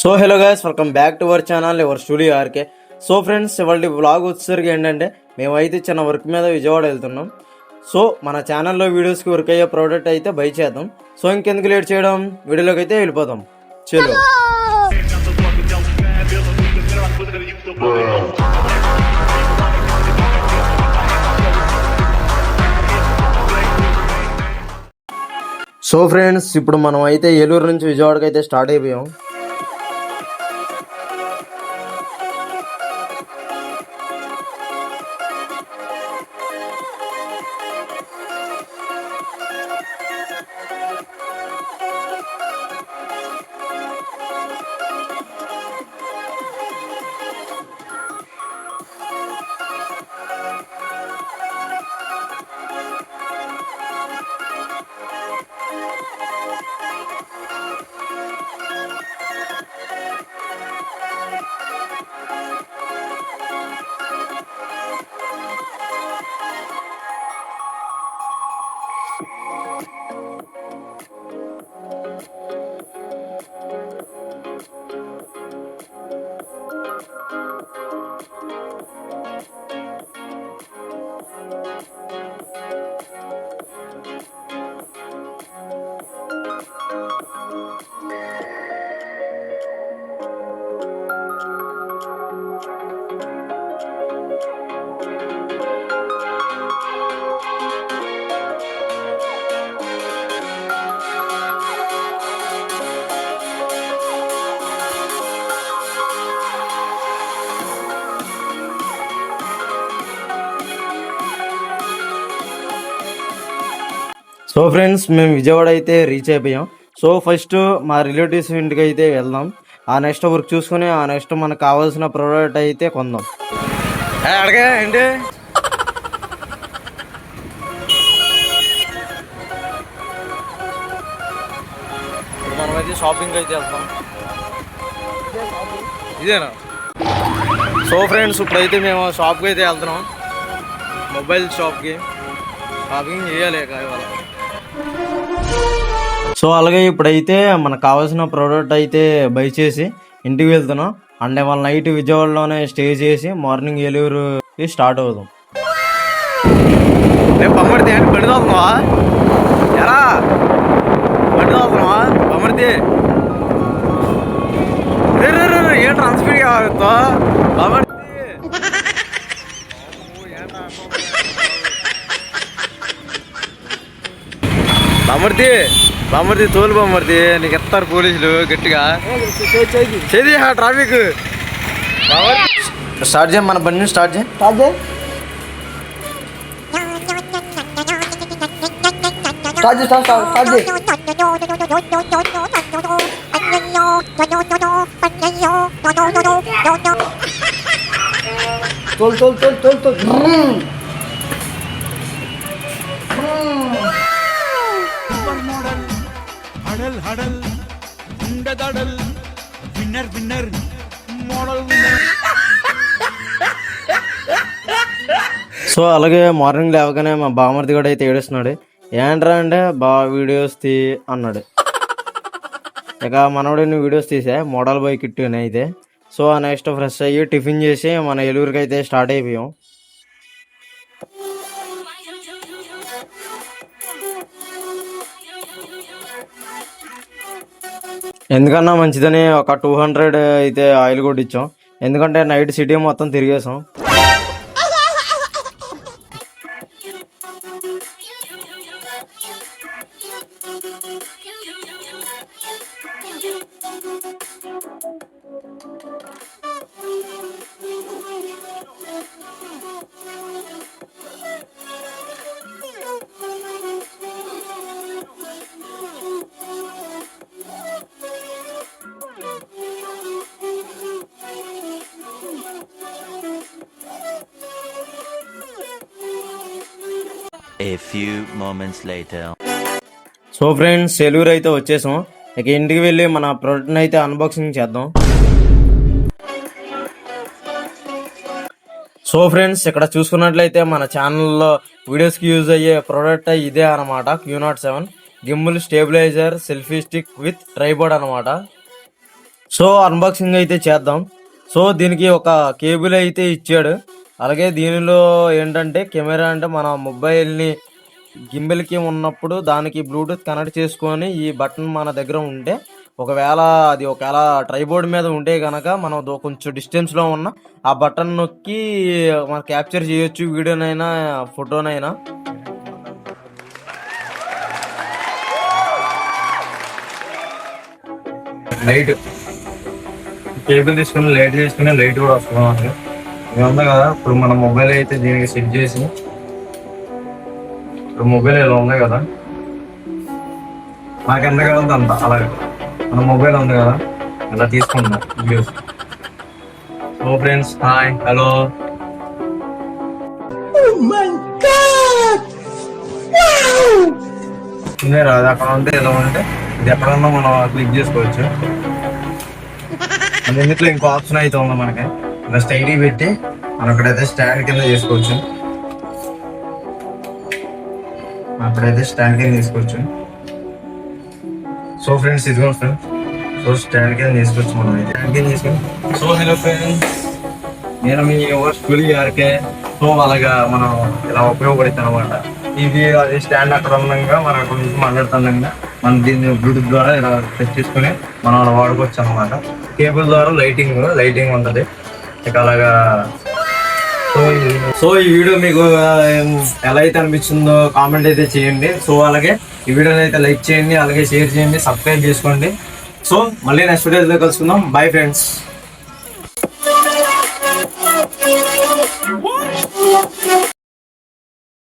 So hello guys, welcome back to our channel ever studio RK. So friends, ఇవాళ vlog వచ్చేసరికి ఏంటంటే మేమైతే చిన్న వర్క్ మీద విజయవాడ వెళ్తున్నాం. సో మన ఛానల్లో వీడియోస్కి వర్క్ అయ్యే ప్రోడక్ట్ అయితే బై చేద్దాం. సో ఇంకెందుకు లేట్ చేయడం, వీడియోలోకి అయితే వెళ్ళిపోతాం. చలో. సో ఫ్రెండ్స్, ఇప్పుడు మనం అయితే ఏలూరు నుంచి విజయవాడకి అయితే స్టార్ట్ అయిపోయాం. సో ఫ్రెండ్స్, మేము విజయవాడ అయితే రీచ్ అయిపోయాం. సో ఫస్ట్ మా రిలేటివ్స్ ఇంటికి అయితే వెళ్దాం. ఆ నెక్స్ట్ వర్క్ చూసుకుని ఆ నెక్స్ట్ మనకు కావాల్సిన ప్రోడక్ట్ అయితే కొందాం. అడగా ఏంటి మనమైతే షాపింగ్ అయితే వెళ్తాం. ఇదేనా? సో ఫ్రెండ్స్, ఇప్పుడైతే మేము షాప్కి అయితే వెళ్తున్నాం. మొబైల్ షాప్కి షాపింగ్ చేయాలి ఇవాళ. సో అలాగే ఇప్పుడైతే మనకు కావాల్సిన ప్రోడక్ట్ అయితే బై చేసి ఇంటికి వెళ్తున్నాం. అండ్ వాళ్ళ నైట్ విజయవాడలోనే స్టే చేసి మార్నింగ్ ఏలూరుకి స్టార్ట్ అవుతాం. బొమ్మడితే ఏంటి బండి తోలుతున్నావా? ఎరా బండి తోలుతున్నావా బొమ్మడితే? ఏం ట్రాన్స్ఫర్ కావద్దా బొమ్మడితే? బొమ్మడితే బొమ్మడితే తోలు బొమ్మడితే నీకు ఎత్తారు పోలీసులు గట్టిగా. చేది ట్రాఫిక్ స్టార్ట్ చేయ, మన బండిని స్టార్ట్ చేయ. హడల్ హడల్ ఉండదడల్ winner winner model winner. So అలాగే మార్నింగ్ లేవగానే మా బామర్ది కూడా అయితే ఏడుస్తున్నాడు. ఏంట్రా అంటే వీడియోస్ తీ అన్నాడు. ఇక మనోడిని వీడియోస్ తీసా మోడల్ బైక్ ఇట్టుని అయితే. సో నెక్స్ట్ ఫ్రెష్ అయ్యి టిఫిన్ చేసి మన ఏలూరుకి అయితే స్టార్ట్ అయిపోయాం. ఎందుకన్నా మంచిదని ఒక 200 అయితే ఆయిల్ కొట్టించాం. ఎందుకంటే నైట్ సిటీ మొత్తం తిరిగేసాం. A few moments later. So friends, Eluru అయితే వచ్చేసాం. ఇక ఇంటికి వెళ్ళి మన ప్రోడక్ట్ని అయితే అన్బాక్సింగ్ చేద్దాం. సో ఫ్రెండ్స్, ఇక్కడ చూసుకున్నట్లయితే మన ఛానల్లో వీడియోస్కి యూజ్ అయ్యే ప్రోడక్ట్ ఇదే అనమాట. Q07 gimbal stabiliser selfie stick with tripod అనమాట. సో అన్బాక్సింగ్ అయితే చేద్దాం. సో దీనికి ఒక కేబుల్ అయితే ఇచ్చాడు. అలాగే దీనిలో ఏంటంటే కెమెరా అంటే మన మొబైల్ని గింబెల్కి ఉన్నప్పుడు దానికి బ్లూటూత్ కనెక్ట్ చేసుకొని ఈ బటన్ మన దగ్గర ఉంటే ఒకవేళ ట్రైబోర్డ్ మీద ఉంటే కనుక మనం కొంచెం డిస్టెన్స్లో ఉన్న ఆ బటన్ నొక్కి మనం క్యాప్చర్ చేయొచ్చు, వీడియోనైనా ఫోటోనైనా. లైట్ కేబుల్ తీసుకుని లైట్ కూడా వస్తుంది. ఇది ఉంది కదా, ఇప్పుడు మన మొబైల్ అయితే దీనికి సెట్ చేసి, ఇప్పుడు మొబైల్ ఇలా ఉంది కదా, నాకు ఎంత కావాలంటే అంత అలాగే మన మొబైల్ ఉంది కదా ఇలా తీసుకుంటాం videos. So friends, hi, hello. రాదు అక్కడ ఉంటే ఎలా ఉంటే ఇది ఎక్కడన్నా మనం క్లిక్ చేసుకోవచ్చు. అన్నింటిలో ఇంకో ఆప్షన్ అయితే ఉంది మనకి, ఇలా స్టైడీ పెట్టి మనం అక్కడైతే స్టాండ్ కింద చేసుకోవచ్చు. అక్కడైతే స్టాండ్ కింద తీసుకోవచ్చు. సో ఫ్రెండ్స్, ఇదిగో ఫ్రెండ్స్, సో స్టాండ్ కింద తీసుకోవచ్చు మనం అయితే స్టాండ్ కింద తీసుకొని. సో హలో ఫ్రెండ్స్, నేను మీ స్కూల్ గారికే. సో అలాగా మనం ఇలా ఉపయోగపడుతుంది అనమాట. ఇది అది స్టాండ్ అక్కడ ఉండగా మనం అక్కడ నుంచి మాట్లాడుతుండగా మనం దీన్ని బ్లూటూత్ ద్వారా ఇలా టచ్ చేసుకుని మనం అలా వాడుకోవచ్చు అనమాట. కేబుల్ ద్వారా లైటింగ్ ఉంటుంది ఇక అలాగా. సో ఈ వీడియో మీకు ఎలా అయితే అనిపించిందో కామెంట్ అయితే చేయండి. సో అలాగే ఈ వీడియోని అయితే లైక్ చేయండి, అలాగే షేర్ చేయండి, సబ్స్క్రైబ్ చేసుకోండి. సో మళ్ళీ నెక్స్ట్ వీడియోలో కలుసుకుందాం. Bye friends.